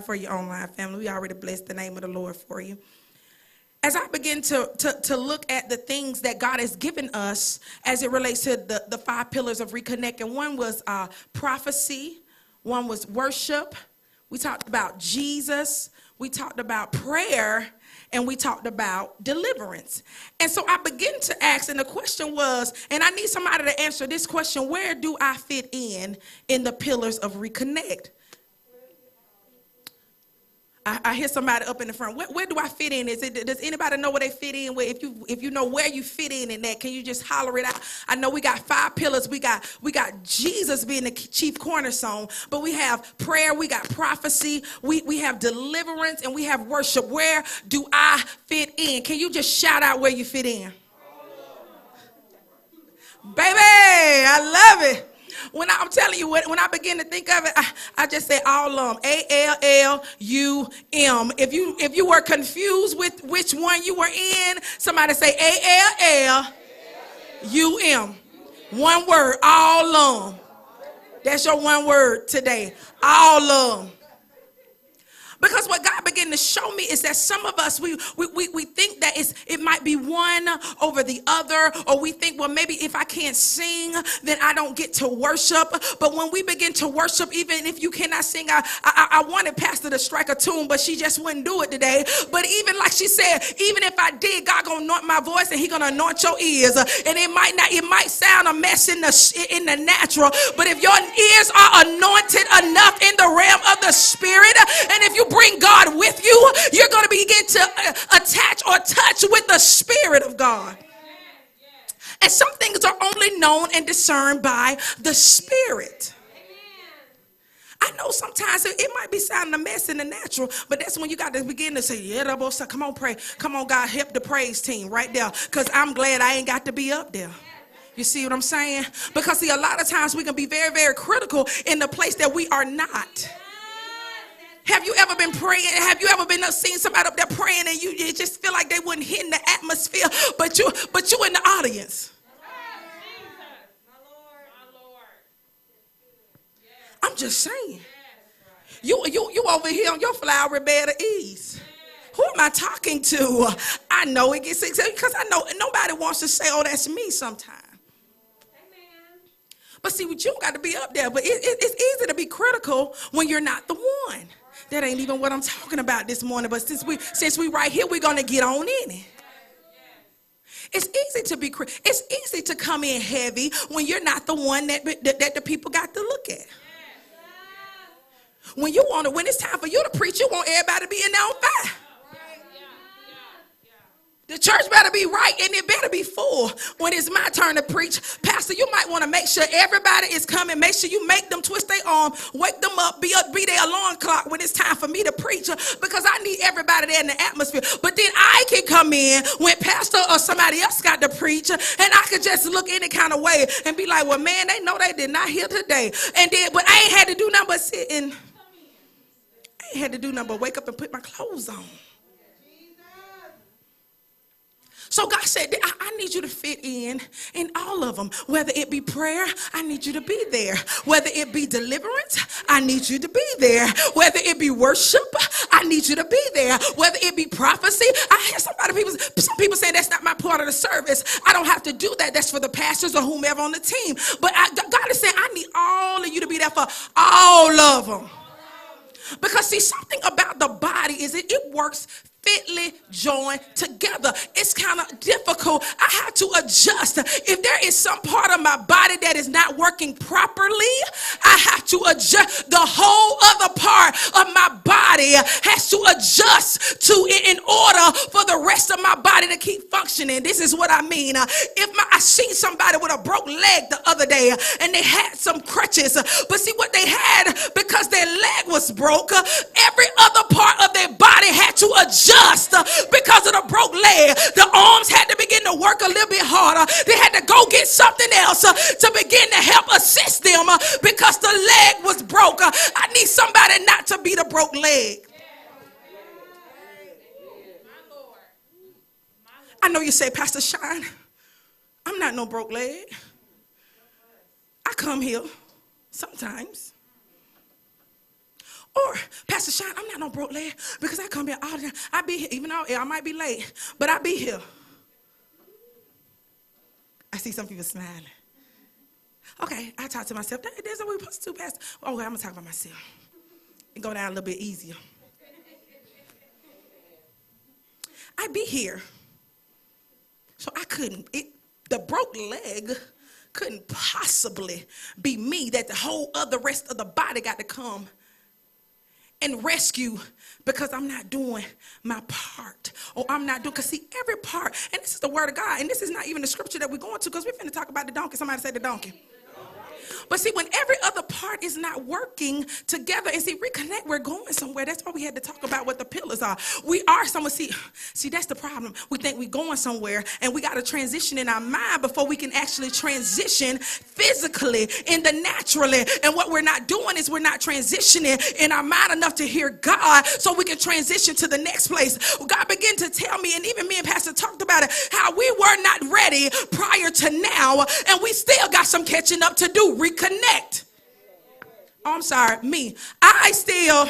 for your online family. We already blessed the name of the Lord for you. As I begin to look at the things that God has given us as it relates to the 5 pillars of Reconnect, and one was prophecy, one was worship, we talked about Jesus, we talked about prayer, and we talked about deliverance. And so I began to ask, and the question was, and I need somebody to answer this question: where do I fit in the pillars of Reconnect? I hear somebody up in the front. Where do I fit in? Does anybody know where they fit in? If you know where you fit in that, can you just holler it out? I know we got 5 pillars. We got Jesus being the chief cornerstone, but we have prayer, we got prophecy, we have deliverance, and we have worship. Where do I fit in? Can you just shout out where you fit in? Baby, I love it. I'm telling you, when I begin to think of it, I just say all of them. A-L-L-U-M. If you were confused with which one you were in, somebody say A-L-L-U-M. One word, all of them. That's your one word today. All of them. Because what God began to show me is that some of us, we think that it might be one over the other, or we think, well, maybe if I can't sing, then I don't get to worship. But when we begin to worship, even if you cannot sing, I wanted Pastor to strike a tune, but she just wouldn't do it today. But even like she said, even if I did, God gonna anoint my voice and he gonna anoint your ears. And it might sound a mess in the natural, but if your ears are anointed enough in the realm of the spirit, and if you bring God with you, you're going to begin to attach or touch with the Spirit of God. And some things are only known and discerned by the Spirit. I know sometimes it might be sounding a mess in the natural, but that's when you got to begin to say, yeah, come on, pray. Come on, God, help the praise team right there, because I'm glad I ain't got to be up there. You see what I'm saying? Because see, a lot of times we can be very, very critical in the place that we are not. Have you ever been praying? Have you ever been seeing somebody up there praying and you just feel like they wouldn't hit in the atmosphere, but you in the audience? I'm just saying. You over here on your flowery bed of ease. Who am I talking to? I know it gets exciting because I know nobody wants to say, oh, that's me sometime. But see, you don't got to be up there. But it's easy to be critical when you're not the one. That ain't even what I'm talking about this morning. But since we right here, we're going to get on in it. It's easy to be critical. It's easy to come in heavy when you're not the one that the people got to look at. When it's time for you to preach, you want everybody to be in there on fire. The church better be right and it better be full when it's my turn to preach. Pastor, you might want to make sure everybody is coming. Make sure you make them twist their arm, wake them up, be their alarm clock when it's time for me to preach, because I need everybody there in the atmosphere. But then I can come in when Pastor or somebody else got to preach, and I could just look any kind of way and be like, well, man, they know they did not hear today. But I ain't had to do nothing but sit and I ain't had to do nothing but wake up and put my clothes on. So God said, I need you to fit in all of them. Whether it be prayer, I need you to be there. Whether it be deliverance, I need you to be there. Whether it be worship, I need you to be there. Whether it be prophecy, I hear some people say that's not my part of the service. I don't have to do that. That's for the pastors or whomever on the team. But God is saying, I need all of you to be there for all of them. Because see, something about the body is it works fitly joined together. It's kind of difficult. I have to adjust. If there is some part of my body that is not working properly, I have to adjust. The whole other part of my body has to adjust to it in order for the rest of my body to keep functioning. This is what I mean. I seen somebody with a broke leg the other day and they had some crutches, but see what they had, because their leg was broke, every other part of their body had to adjust. Because of the broke leg, the arms had to begin to work a little bit harder. They had to go get something else to begin to help assist them because the leg was broke. I need somebody not to be the broke leg. I know you say, Pastor Shine, I'm not no broke leg. I come here sometimes. Or, Pastor Sean, I'm not no broke lady because I come here all the time. I be here, even though I might be late, but I be here. I see some people smiling. Okay, I talk to myself. There's what we're supposed to do, Pastor. Okay, I'm going to talk about myself. And go down a little bit easier. I be here. So I couldn't, the broke leg couldn't possibly be me, that the whole other rest of the body got to come and rescue because I'm not doing my part, or I'm not doing, because see, every part, and this is the word of God, and this is not even the scripture that we're going to, because we're finna talk about the donkey. Somebody say the donkey. But see, when every other part is not working together, and see, reconnect, we're going somewhere. That's why we had to talk about what the pillars are. We are somewhere. See, that's the problem. We think we're going somewhere, and we got to transition in our mind before we can actually transition physically in the naturally. And what we're not doing is we're not transitioning in our mind enough to hear God so we can transition to the next place. God began to tell me, and even me and Pastor talked about it, how we were not ready prior to now, and we still got some catching up to do. Reconnect. Oh, I'm sorry, me. I still,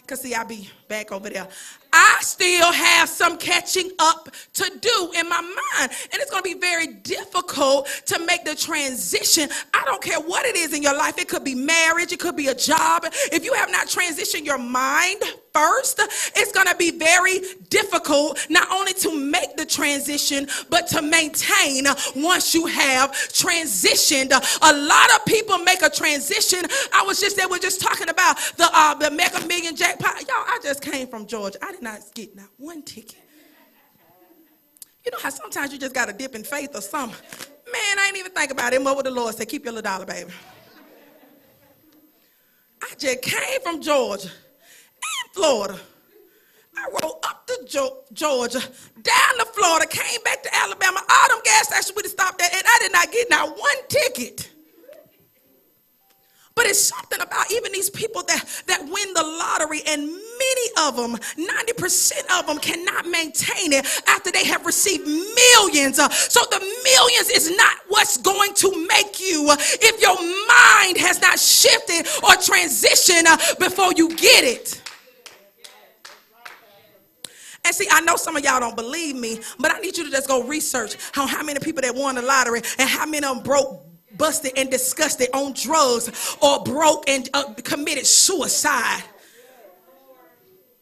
because see, I be back over there. I still have some catching up to do in my mind. And it's going to be very difficult to make the transition. I don't care what it is in your life. It could be marriage. It could be a job. If you have not transitioned your mind first, it's going to be very difficult not only to make the transition, but to maintain once you have transitioned. A lot of people make a transition. We're just talking about the Mega Million jackpot. Y'all, I just came from Georgia. I did not get not one ticket. You know how sometimes you just got to dip in faith or something. Man, I ain't even think about it. What would the Lord say? Keep your little dollar, baby. I just came from Georgia and Florida. I rode up to Georgia, down to Florida, came back to Alabama. All them gas stations we stopped at, and I did not get not one ticket. But it's something about even these people that win the lottery, and many of them, 90% of them, cannot maintain it after they have received millions. So the millions is not what's going to make you if your mind has not shifted or transitioned before you get it. And see, I know some of y'all don't believe me, but I need you to just go research on how many people that won the lottery and how many of them broke, busted, and disgusted on drugs, or broke and committed suicide.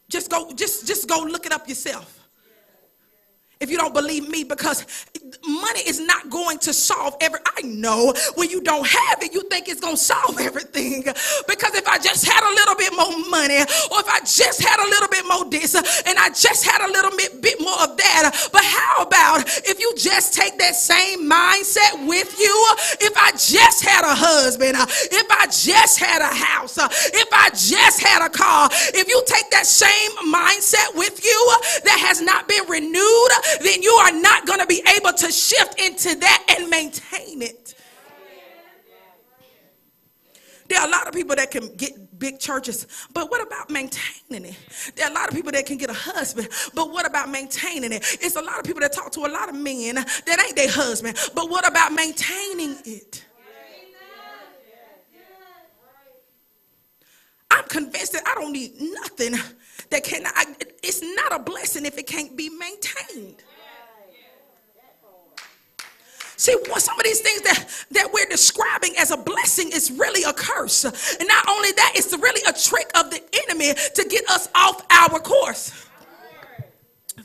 Just go look it up yourself. If you don't believe me, because money is not going to solve I know when you don't have it, you think it's going to solve everything. Because if I just had a little bit more money, or if I just had a little bit more this, and I just had a little bit more of that. But how about if you just take that same mindset with you? If I just had a husband, if I just had a house, if I just had a car, if you take that same mindset with you that has not been renewed, then you are not going to be able to shift into that and maintain it. There are a lot of people that can get big churches, but what about maintaining it? There are a lot of people that can get a husband, but what about maintaining it? It's a lot of people that talk to a lot of men that ain't their husband, but what about maintaining it? I'm convinced that I don't need nothing that cannot. It's not a blessing if it can't be maintained. See, some of these things that we're describing as a blessing is really a curse. And not only that, it's really a trick of the enemy to get us off our course.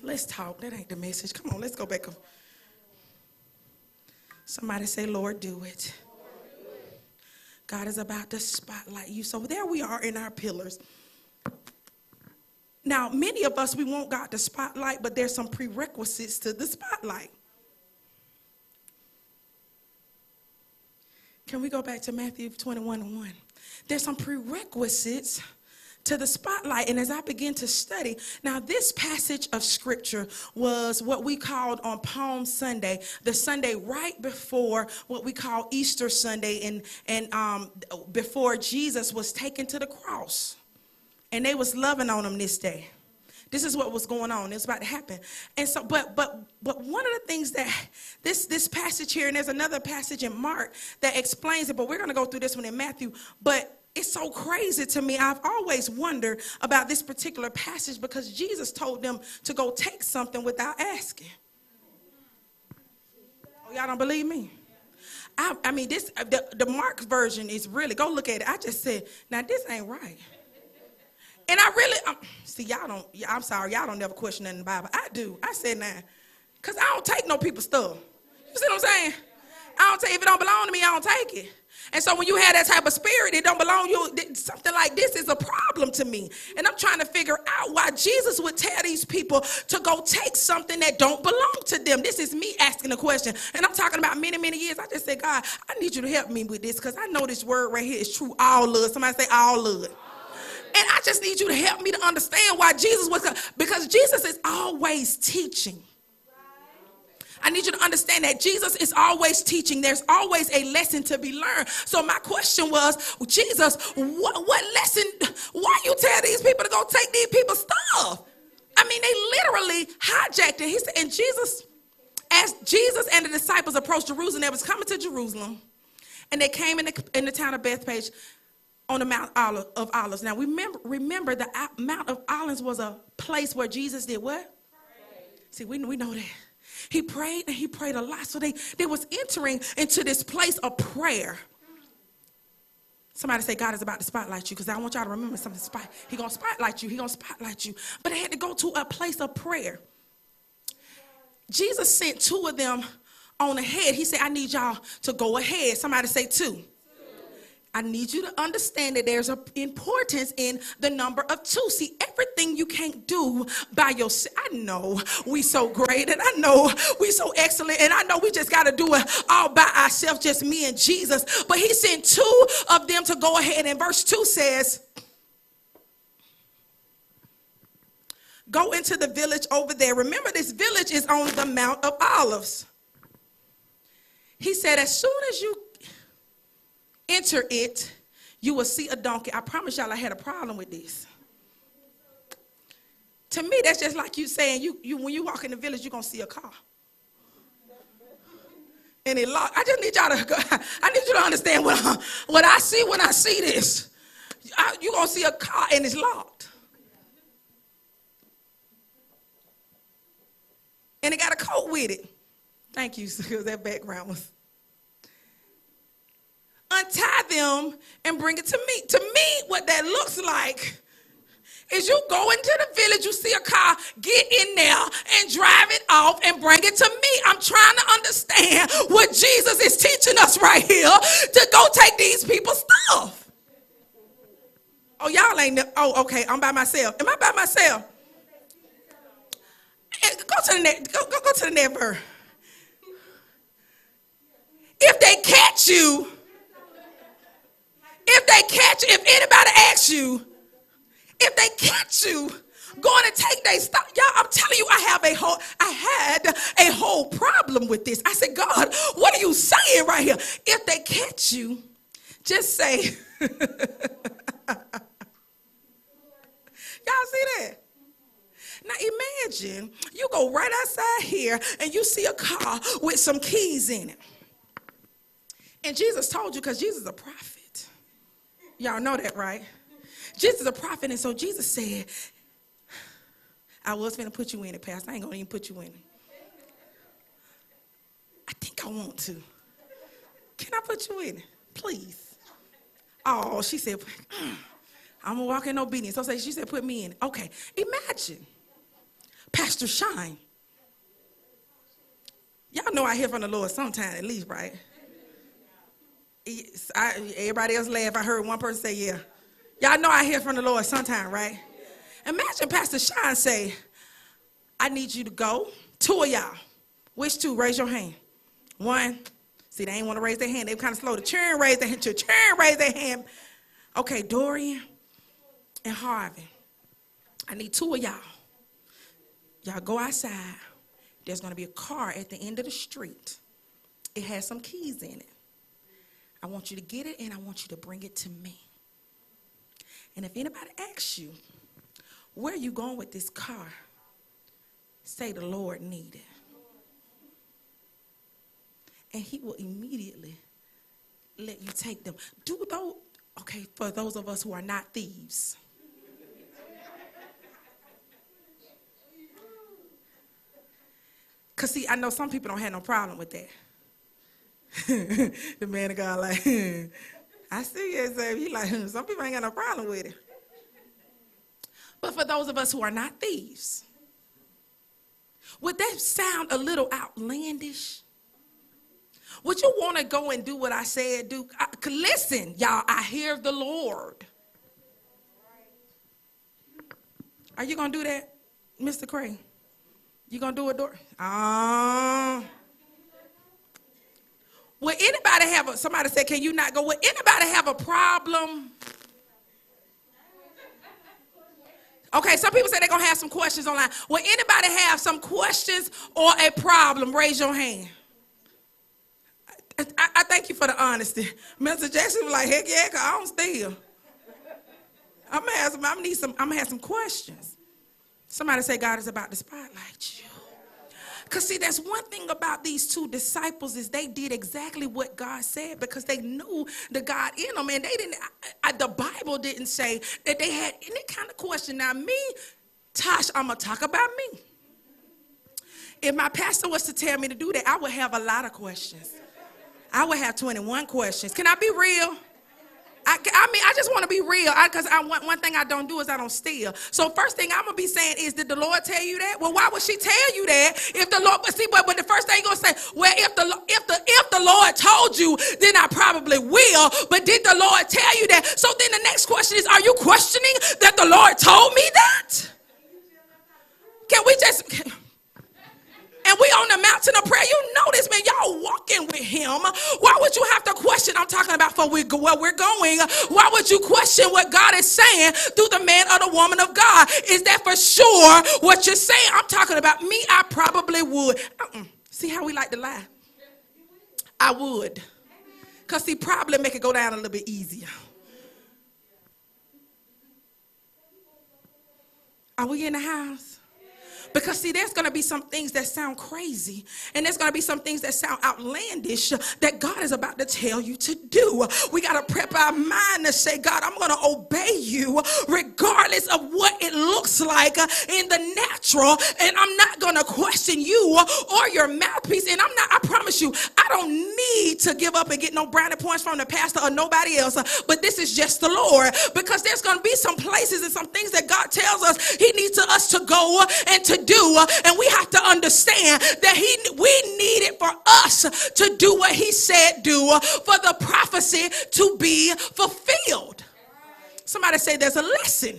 Let's talk. That ain't the message. Come on, let's go back. Somebody say, Lord, do it. God is about to spotlight you. So there we are in our pillars. Now, many of us, we want God to spotlight, but there's some prerequisites to the spotlight. Can we go back to Matthew 21:1? There's some prerequisites to the spotlight. And as I begin to study, now this passage of scripture was what we called on Palm Sunday, the Sunday right before what we call Easter Sunday, and before Jesus was taken to the cross. And they was loving on him this day. This is what was going on. It was about to happen. And so, but one of the things that this passage here, and there's another passage in Mark that explains it, but we're going to go through this one in Matthew. But it's so crazy to me. I've always wondered about this particular passage because Jesus told them to go take something without asking. Oh, y'all don't believe me? I mean, this the Mark version is really, go look at it. I just said, now this ain't right. And I really, see, y'all don't, I'm sorry, y'all don't never question nothing in the Bible. I do. I said now, because I don't take no people's stuff. You see what I'm saying? I don't take, if it don't belong to me, I don't take it. And so when you have that type of spirit, it don't belong to you, something like this is a problem to me. And I'm trying to figure out why Jesus would tell these people to go take something that don't belong to them. This is me asking a question. And I'm talking about many, many years. I just said, God, I need you to help me with this because I know this word right here is true, all love. Somebody say all love. And I just need you to help me to understand why Jesus was, because Jesus is always teaching. I need you to understand that Jesus is always teaching. There's always a lesson to be learned. So my question was, Jesus, what lesson, why you tell these people to go take these people's stuff? I mean, they literally hijacked it. He said, and Jesus, as Jesus and the disciples approached Jerusalem, they was coming to Jerusalem, and they came in the town of Bethphage on the Mount of Olives. Now, remember the Mount of Olives was a place where Jesus did what? See, we know that. He prayed, and he prayed a lot. So they was entering into this place of prayer. Somebody say, God is about to spotlight you, because I want y'all to remember something. He going to spotlight you. He going to spotlight you. But they had to go to a place of prayer. Jesus sent two of them on ahead. He said, I need y'all to go ahead. Somebody say two. I need you to understand that there's an importance in the number of two. See, everything you can't do by yourself. I know we so great, and I know we so excellent, and I know we just got to do it all by ourselves, just me and Jesus. But he sent two of them to go ahead, and verse 2 says, go into the village over there. Remember, this village is on the Mount of Olives. He said, as soon as you enter it, you will see a donkey. I promise y'all I had a problem with this. To me, that's just like you saying, you when you walk in the village, you're going to see a car. And it locked. I just need y'all to, I need you to understand what I see when I see this. You're going to see a car and it's locked. And it got a coat with it. Thank you, because that background was. Untie them and bring it to me. To me, what that looks like is you go into the village, you see a car, get in there and drive it off and bring it to me. I'm trying to understand what Jesus is teaching us right here, to go take these people's stuff. Oh, y'all ain't, oh, okay, I'm by myself. Am I by myself? Go to the next, go to the next verse. If they catch you, if anybody asks you, if they catch you going to take their stuff, y'all, I'm telling you, I had a whole problem with this. I said, God, what are you saying right here? If they catch you, just say, y'all see that? Now imagine you go right outside here and you see a car with some keys in it. And Jesus told you, because Jesus is a prophet. Y'all know that, right? Jesus is a prophet, and so Jesus said, I was going to put you in it, Pastor. I ain't going to even put you in it. I think I want to. Can I put you in it? Please. Oh, she said, I'm going to walk in obedience. So she said, put me in it. Okay, imagine Pastor Shine. Y'all know I hear from the Lord sometime at least, right? Everybody else laugh. I heard one person say, yeah. Y'all know I hear from the Lord sometime, right? Imagine Pastor Shine say, I need you to go. Two of y'all. Which two? Raise your hand. One. See, they ain't want to raise their hand. They were kind of slow to churn, raise their hand. To churn, raise their hand. Okay, Dorian and Harvey. I need two of y'all. Y'all go outside. There's going to be a car at the end of the street. It has some keys in it. I want you to get it, and I want you to bring it to me. And if anybody asks you, where are you going with this car? Say the Lord need it. And he will immediately let you take them. Okay, for those of us who are not thieves. Because, see, I know some people don't have no problem with that. The man of God like, I see it, sir. He like, some people ain't got no problem with it. But for those of us who are not thieves, would that sound a little outlandish? Would you want to go and do what I said do? Listen, y'all, I hear the Lord. Are you going to do that, Mr. Cray? You going to do it, Dor? Would anybody have somebody said, can you not go? Would anybody have a problem? Okay, some people say they're going to have some questions online. Would anybody have some questions or a problem? Raise your hand. I thank you for the honesty. Mr. Jackson was like, heck yeah, because I don't steal. I'm going to have some questions. Somebody say God is about to spotlight you. Because, see, that's one thing about these two disciples is they did exactly what God said because they knew the God in them. And they didn't, the Bible didn't say that they had any kind of question. Now, me, Tosh, I'm going to talk about me. If my pastor was to tell me to do that, I would have a lot of questions. I would have 21 questions. Can I be real? I just want to be real because one thing I don't do is I don't steal. So first thing I'm going to be saying is, did the Lord tell you that? Well, why would she tell you that if the Lord, but the first thing you're going to say, well, if the Lord told you, then I probably will. But did the Lord tell you that? So then the next question is, are you questioning that the Lord told me that? Can we just... And we on the mountain of prayer. You know this, man. Y'all walking with him. Why would you have to question? I'm talking about for where we're going. Why would you question what God is saying through the man or the woman of God? Is that for sure what you're saying? I'm talking about me. I probably would. See how we like to lie? I would. Because see, probably make it go down a little bit easier. Are we in the house? Because, see, there's going to be some things that sound crazy, and there's going to be some things that sound outlandish that God is about to tell you to do. We got to prep our mind to say, God, I'm going to obey you regardless of what it looks like in the natural, and I'm not going to question you or your mouthpiece. And I promise you, I don't need to give up and get no brownie points from the pastor or nobody else, but this is just the Lord, because there's going to be some places and some things that God tells us he needs us to go and to do, and we have to understand that we need it for us to do what he said do, for the prophecy to be fulfilled. Somebody say there's a lesson.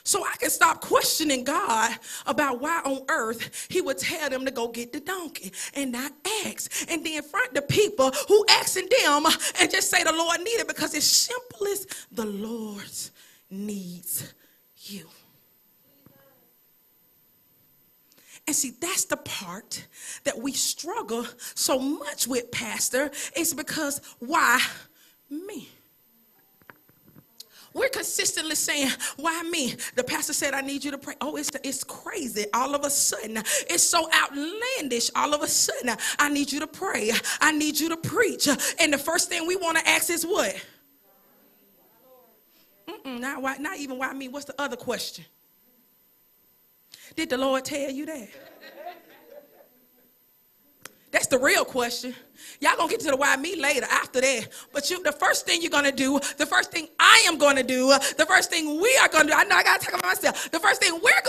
So I can stop questioning God about why on earth he would tell them to go get the donkey and not ask. And then front the people who asking them and just say the Lord needs it, because it's simple as the Lord needs you. And see, that's the part that we struggle so much with, Pastor. It's because, why me? We're consistently saying, why me? The pastor said, I need you to pray. Oh, it's crazy. All of a sudden, it's so outlandish. All of a sudden, I need you to pray. I need you to preach. And the first thing we want to ask is what? Not even why me. What's the other question? Did the Lord tell you that? That's the real question. Y'all gonna get to the why me later after that. But the first thing you're gonna do, the first thing I am gonna do, the first thing we are gonna do, I know I gotta talk about myself. The first thing we're